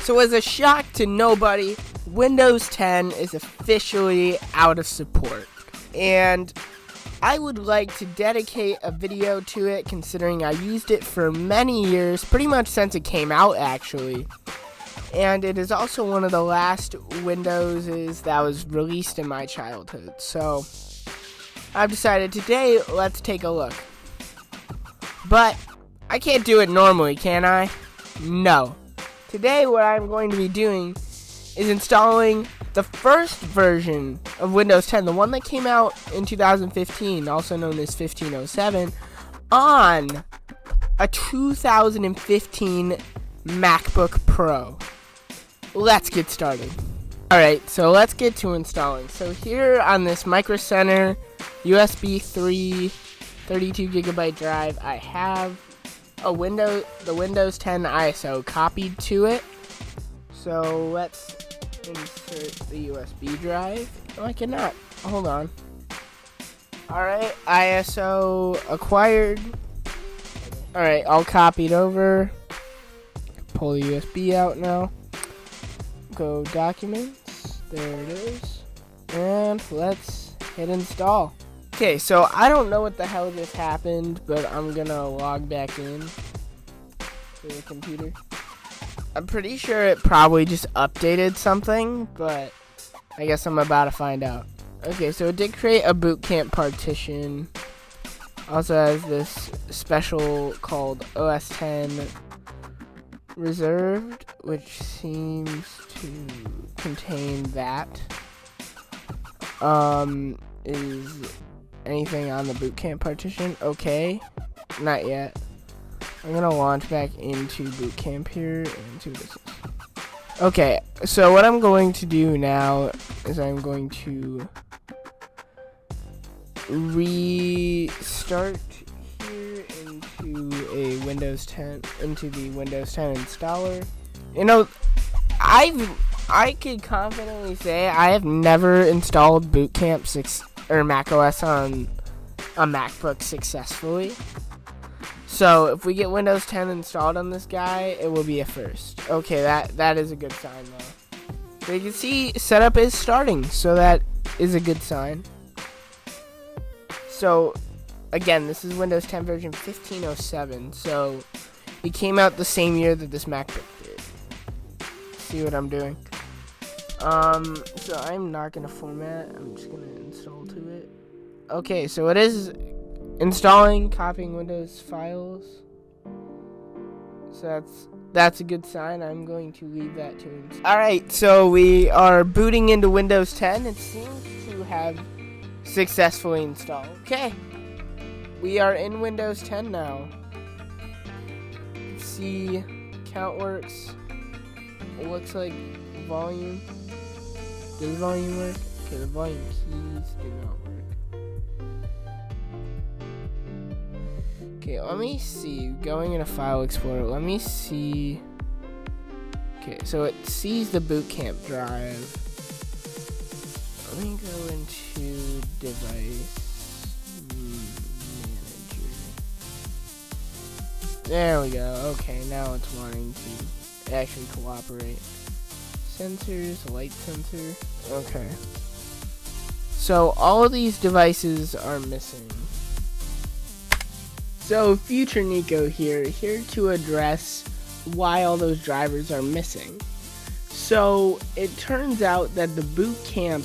So as a shock to nobody, Windows 10 is officially out of support. And I would like to dedicate a video to it, considering I used it for many years, pretty much since it came out actually. And it is also one of the last Windowses that was released in my childhood. So I've decided today, let's take a look. But I can't do it normally, can I? No. Today what I'm going to be doing is installing the first version of Windows 10, the one that came out in 2015, also known as 1507, on a 2015 MacBook Pro. Let's get started. Alright, so let's get to installing. So here on this Micro Center USB 3 32GB drive, I have the Windows 10 ISO copied to it. So let's insert the USB drive. Oh, I cannot. Hold on. Alright, ISO acquired. Alright, all copied over. Pull the USB out now. Go documents. There it is. And let's hit install. Okay, so I don't know what the hell just happened, but I'm gonna log back in to the computer. I'm pretty sure it probably just updated something, but I guess I'm about to find out. Okay, so it did create a boot camp partition. Also has this special called OS 10 Reserved, which seems to contain that. Is anything on the boot camp partition? Okay, not yet. I'm gonna launch back into boot camp here and see what this is. Okay, so what I'm going to do now is I'm going to restart here into the Windows 10 installer. You know, I could confidently say I have never installed Boot Camp 6 or macOS on a MacBook successfully. So if we get Windows 10 installed on this guy, it will be a first. Okay, that is a good sign though. So you can see setup is starting, so that is a good sign. So again, this is Windows 10 version 1507, so it came out the same year that this MacBook did. See what I'm doing? So I'm not gonna format, I'm just gonna install to it. Okay, so it is installing, copying Windows files. So that's a good sign. I'm going to leave that to install. Alright, so we are booting into Windows 10. It seems to have successfully installed. Okay, we are in Windows 10 now. See, count works. It looks like volume. Does volume work? Okay, the volume keys do not work. Okay, let me see. Going into File Explorer, let me see. Okay, so it sees the boot camp drive. Let me go into Device Manager. There we go. Okay, now it's wanting to actually cooperate. Sensors, light sensor. Okay. So all of these devices are missing. So future Nico here to address why all those drivers are missing. So it turns out that the boot camp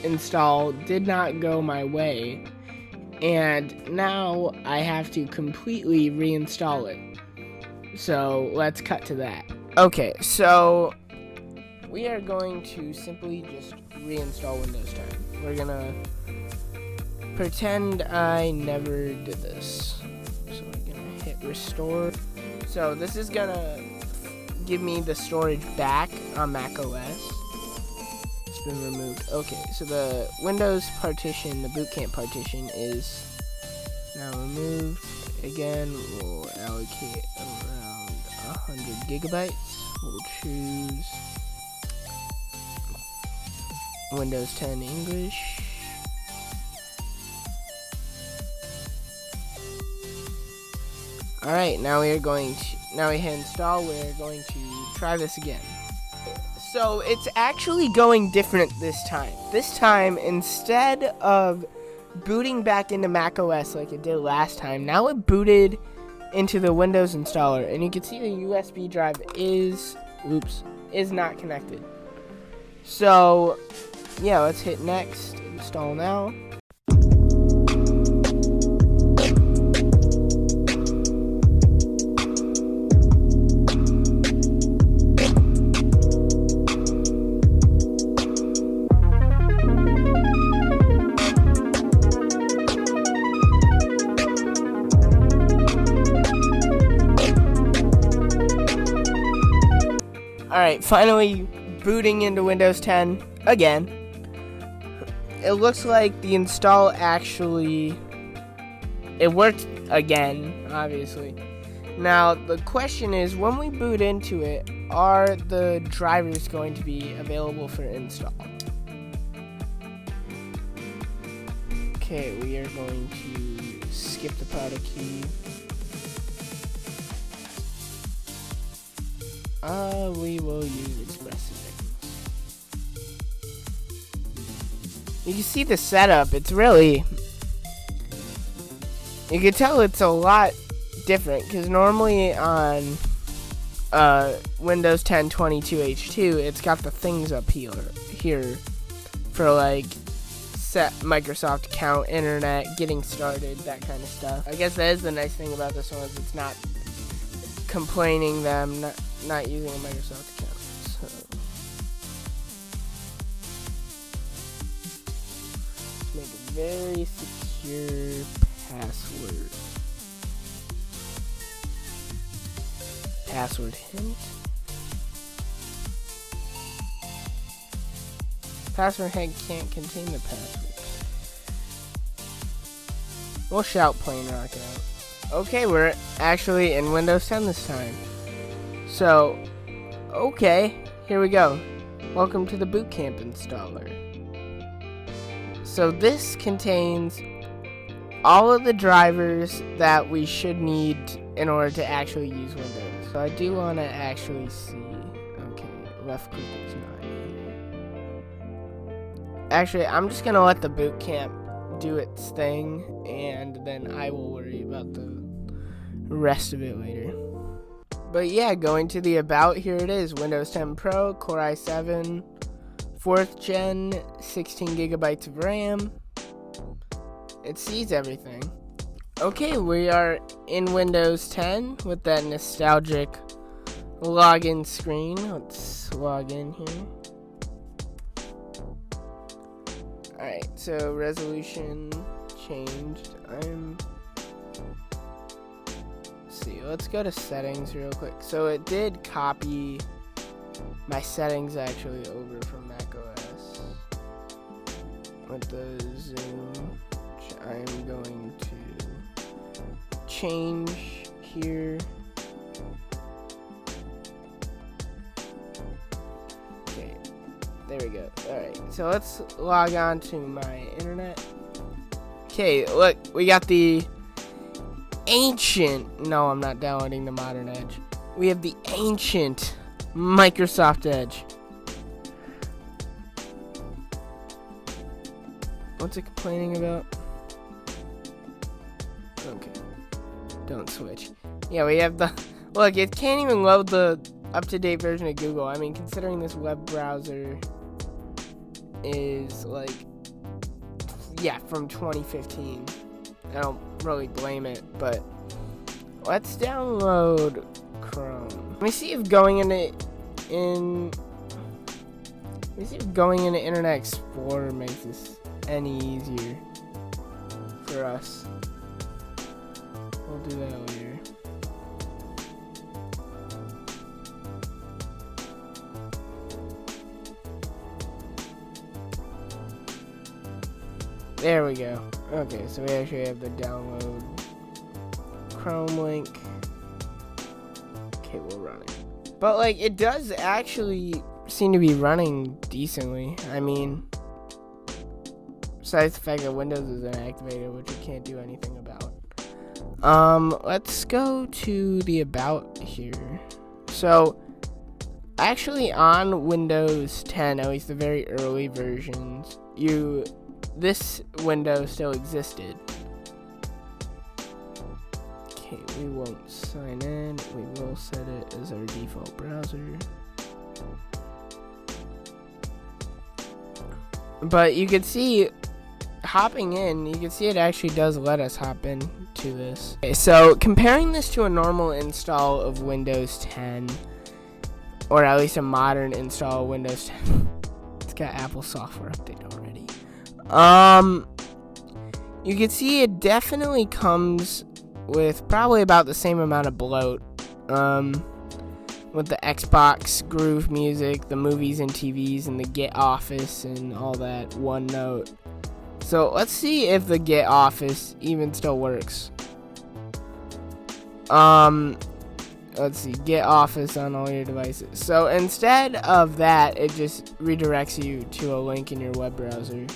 install did not go my way, and now I have to completely reinstall it. So let's cut to that. Okay, so we are going to simply just reinstall Windows 10. We're gonna pretend I never did this. So we're gonna hit restore. So this is gonna give me the storage back on macOS. It's been removed. Okay, so the Windows partition, the boot camp partition is now removed. Again, we'll allocate around 100 gigabytes. We'll choose Windows 10 English. Alright, now Now we hit install. We're going to try this again. So it's actually going different this time. This time, instead of booting back into macOS like it did last time, now it booted into the Windows installer, and you can see the USB drive is not connected. So yeah, let's hit next, install now. Alright, finally booting into Windows 10 again. It looks like the install it worked again, obviously. Now, the question is, when we boot into it, are the drivers going to be available for install? Okay, we are going to skip the product key. We will use Express Settings. You can see the setup. It's really... You can tell it's a lot different, because normally on Windows 10 22H2, it's got the things up here for like set Microsoft account, internet, getting started, that kind of stuff. I guess that is the nice thing about this one, is it's not complaining them not using a Microsoft account. So let's make a very secure password. Password hint. Password hint can't contain the password. We'll shout plain rock out. Okay, we're actually in Windows 10 this time. So, okay, here we go. Welcome to the Boot Camp installer. So this contains all of the drivers that we should need in order to actually use Windows. So I do want to actually see. Okay, left click is not here. Actually, I'm just going to let the Boot Camp do its thing, and then I will worry about the rest of it later. But yeah, going to the about, here it is. Windows 10 Pro, Core i7, 4th gen, 16 gigabytes of RAM. It sees everything. Okay, we are in Windows 10 with that nostalgic login screen. Let's log in here. Alright, so resolution changed. Let's go to settings real quick. So it did copy my settings actually over from macOS with the zoom, which I'm going to change here. Okay, there we go. Alright, so let's log on to my internet. Okay, look, we got the ancient, no, I'm not downloading the modern Edge. We have the ancient Microsoft Edge. What's it complaining about? Okay, don't switch. Yeah, we have the, look, it can't even load the up-to-date version of Google. I mean, considering this web browser is like, yeah, from 2015. I don't really blame it, but let's download Chrome. Let me see if going into Internet Explorer makes this any easier for us. We'll do that later. There we go. Okay, so we actually have the download Chrome link. Okay, we'll run it. But, like, it does actually seem to be running decently. I mean, besides the fact that Windows isn't activated, which we can't do anything about. Let's go to the about here. So, actually on Windows 10, at least the very early versions, this window still existed. Okay, we won't sign in. We will set it as our default browser. But you can see, hopping in, you can see it actually does let us hop in to this. Okay, so comparing this to a normal install of Windows 10, or at least a modern install of Windows 10, it's got Apple software update already. You can see it definitely comes with probably about the same amount of bloat. With the Xbox Groove Music, the movies and TVs, and the Get Office, and all that OneNote. So let's see if the Get Office even still works. Let's see, Get Office on all your devices. So instead of that, it just redirects you to a link in your web browser.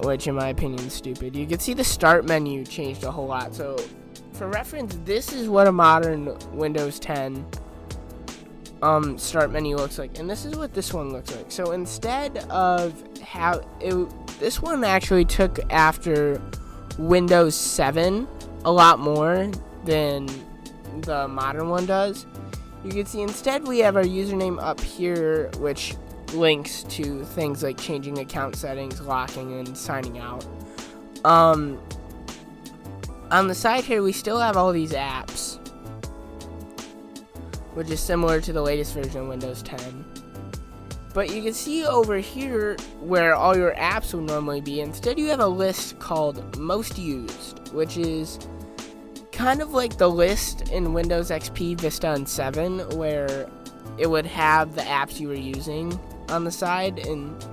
Which in my opinion is stupid. You can see the start menu changed a whole lot. So for reference, this is what a modern Windows 10 start menu looks like, and this is what this one looks like. So instead of this one actually took after Windows 7 a lot more than the modern one does. You can see instead we have our username up here, which links to things like changing account settings, locking, and signing out. On the side here, we still have all these apps, which is similar to the latest version of Windows 10. But you can see over here where all your apps would normally be, instead you have a list called Most Used, which is kind of like the list in Windows XP, Vista, and 7, where it would have the apps you were using on the side, and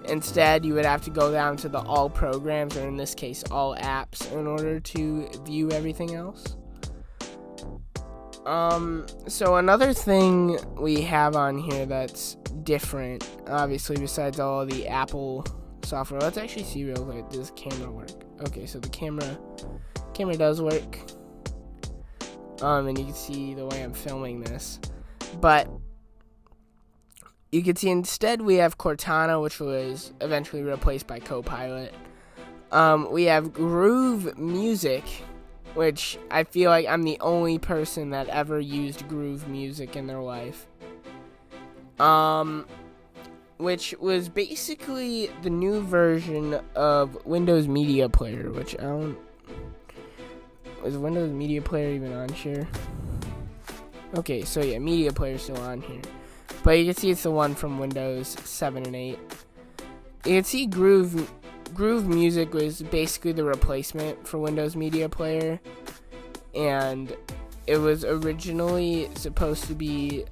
instead you would have to go down to the all programs, or in this case all apps, in order to view everything else. So another thing we have on here that's different, obviously, besides all of the Apple software, let's actually see real quick, does camera work? Okay, so the camera does work. And you can see the way I'm filming this, but you can see instead we have Cortana, which was eventually replaced by Copilot. We have Groove Music, which I feel like I'm the only person that ever used Groove Music in their life. Which was basically the new version of Windows Media Player, which is Windows Media Player even on here? Okay, so yeah, Media Player still on here. But you can see it's the one from Windows 7 and 8. You can see Groove Music was basically the replacement for Windows Media Player. And it was originally supposed to be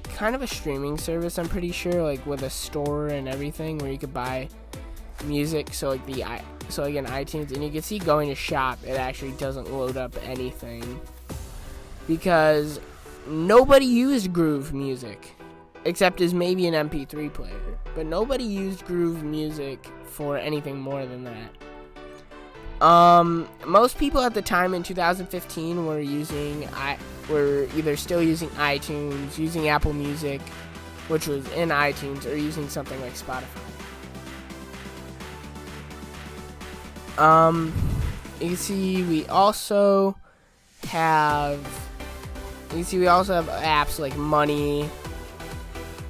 kind of a streaming service, I'm pretty sure, like with a store and everything where you could buy music. So like in iTunes, and you can see going to shop, it actually doesn't load up anything because nobody used Groove Music. Except as maybe an MP3 player. But nobody used Groove Music for anything more than that. Most people at the time in 2015 were either still using iTunes, using Apple Music, which was in iTunes, or using something like Spotify. You can see we also have apps like Money,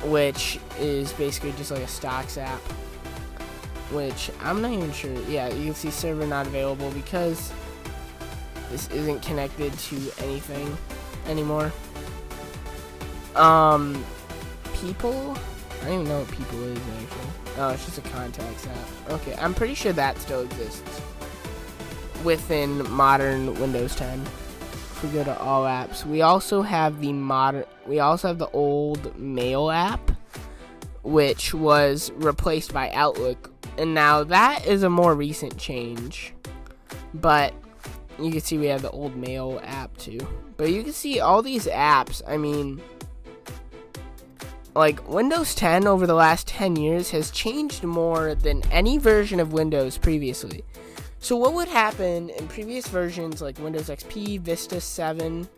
which is basically just like a stocks app, which I'm not even sure. Yeah, you can see server not available because this isn't connected to anything anymore. People, I don't even know what People is actually. Oh, it's just a contacts app. Okay, I'm pretty sure that still exists within modern Windows 10. If we go to all apps, we also have the old Mail app, which was replaced by Outlook, and now that is a more recent change. But you can see we have the old Mail app too. But you can see all these apps, I mean, like Windows 10 over the last 10 years has changed more than any version of Windows previously. So what would happen in previous versions like Windows XP, Vista 7,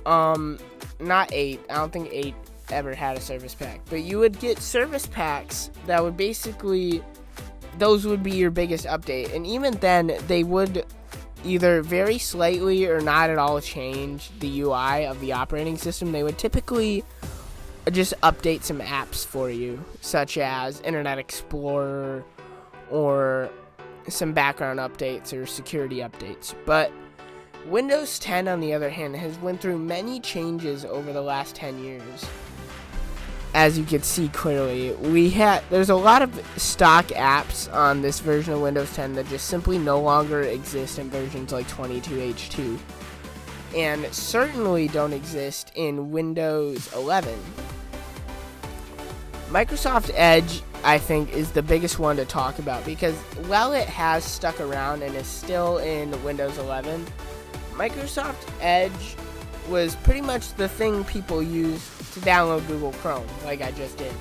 not 8, I don't think 8 ever had a service pack, but you would get service packs that would basically, those would be your biggest update, and even then they would either very slightly or not at all change the UI of the operating system. They would typically just update some apps for you, such as Internet Explorer or some background updates or security updates. But Windows 10, on the other hand, has went through many changes over the last 10 years. As you can see clearly, there's a lot of stock apps on this version of Windows 10 that just simply no longer exist in versions like 22H2, and certainly don't exist in Windows 11. Microsoft Edge, I think, is the biggest one to talk about, because while it has stuck around and is still in Windows 11, Microsoft Edge was pretty much the thing people used to download Google Chrome, like I just did.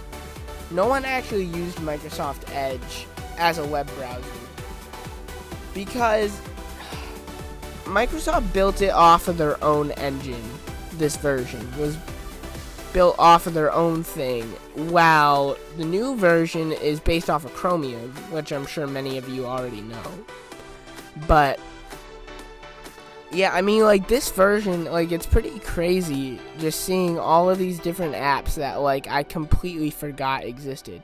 No one actually used Microsoft Edge as a web browser, because Microsoft built it off of their own engine. This version was built off of their own thing, while the new version is based off of Chromium, which I'm sure many of you already know. But yeah, I mean, like, this version, like, it's pretty crazy just seeing all of these different apps that, like, I completely forgot existed.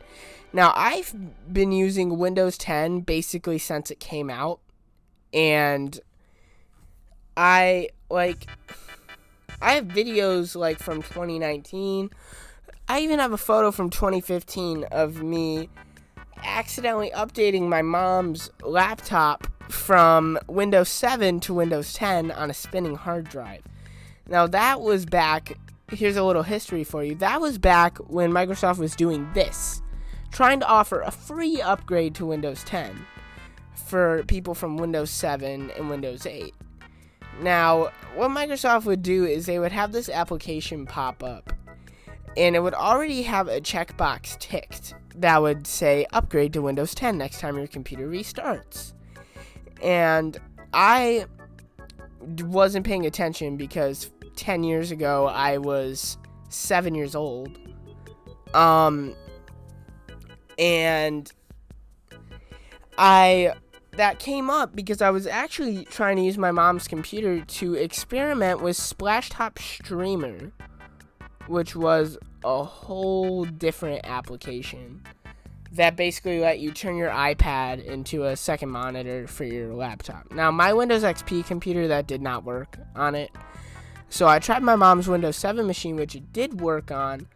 Now, I've been using Windows 10 basically since it came out, and I have videos, like, from 2019. I even have a photo from 2015 of me accidentally updating my mom's laptop from Windows 7 to Windows 10 on a spinning hard drive. Now, that was back, here's a little history for you, that was back when Microsoft was doing this, trying to offer a free upgrade to Windows 10 for people from Windows 7 and Windows 8. Now, what Microsoft would do is they would have this application pop up, and it would already have a checkbox ticked that would say, upgrade to Windows 10 next time your computer restarts. And I wasn't paying attention because 10 years ago I was 7 years old. And that came up because I was actually trying to use my mom's computer to experiment with Splashtop Streamer, which was a whole different application that basically let you turn your iPad into a second monitor for your laptop. Now, my Windows XP computer, that did not work on it. So I tried my mom's Windows 7 machine, which it did work on,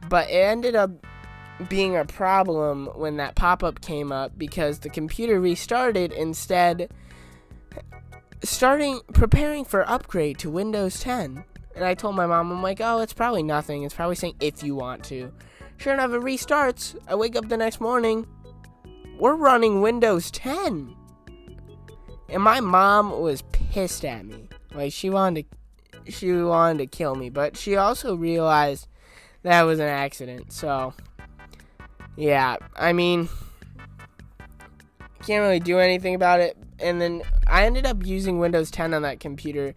but it ended up being a problem when that pop-up came up because the computer restarted instead preparing for upgrade to Windows 10. And I told my mom, I'm like, oh, it's probably nothing. It's probably saying if you want to. Sure enough, it restarts. I wake up the next morning. We're running Windows 10. And my mom was pissed at me. Like, she wanted to kill me. But she also realized that was an accident. So, yeah. I mean, can't really do anything about it. And then I ended up using Windows 10 on that computer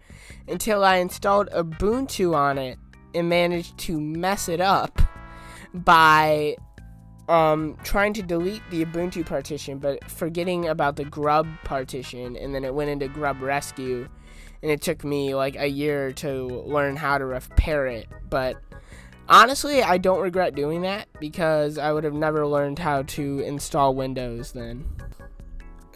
until I installed Ubuntu on it and managed to mess it up by trying to delete the Ubuntu partition but forgetting about the grub partition, and then it went into grub rescue, and it took me like a year to learn how to repair it. But honestly, I don't regret doing that because I would have never learned how to install Windows then.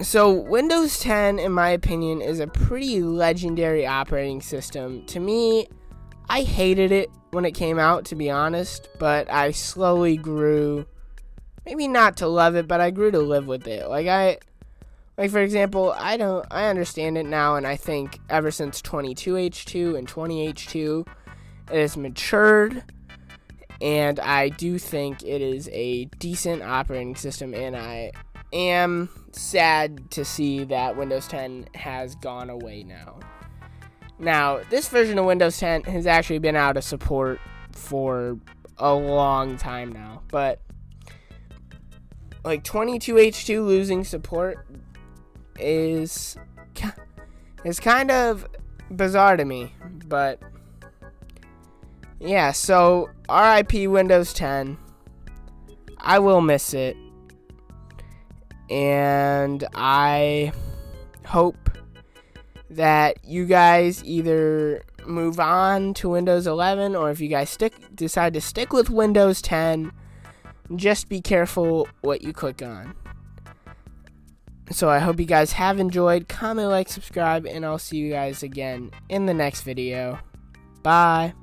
So Windows 10, in my opinion, is a pretty legendary operating system. To me, I hated it when it came out, to be honest, but I slowly grew, maybe not to love it, but I grew to live with it. Like for example, I understand it now, and I think ever since 22H2 and 20H2, it has matured, and I do think it is a decent operating system, and I am sad to see that Windows 10 has gone away now. Now, this version of Windows 10 has actually been out of support for a long time now, but like 22H2 losing support, is kind of bizarre to me, but yeah, so RIP Windows 10. I will miss it, and I hope that you guys either move on to Windows 11, or if you guys decide to stick with Windows 10, just be careful what you click on. So I hope you guys have enjoyed. Comment, like, subscribe, and I'll see you guys again in the next video. Bye.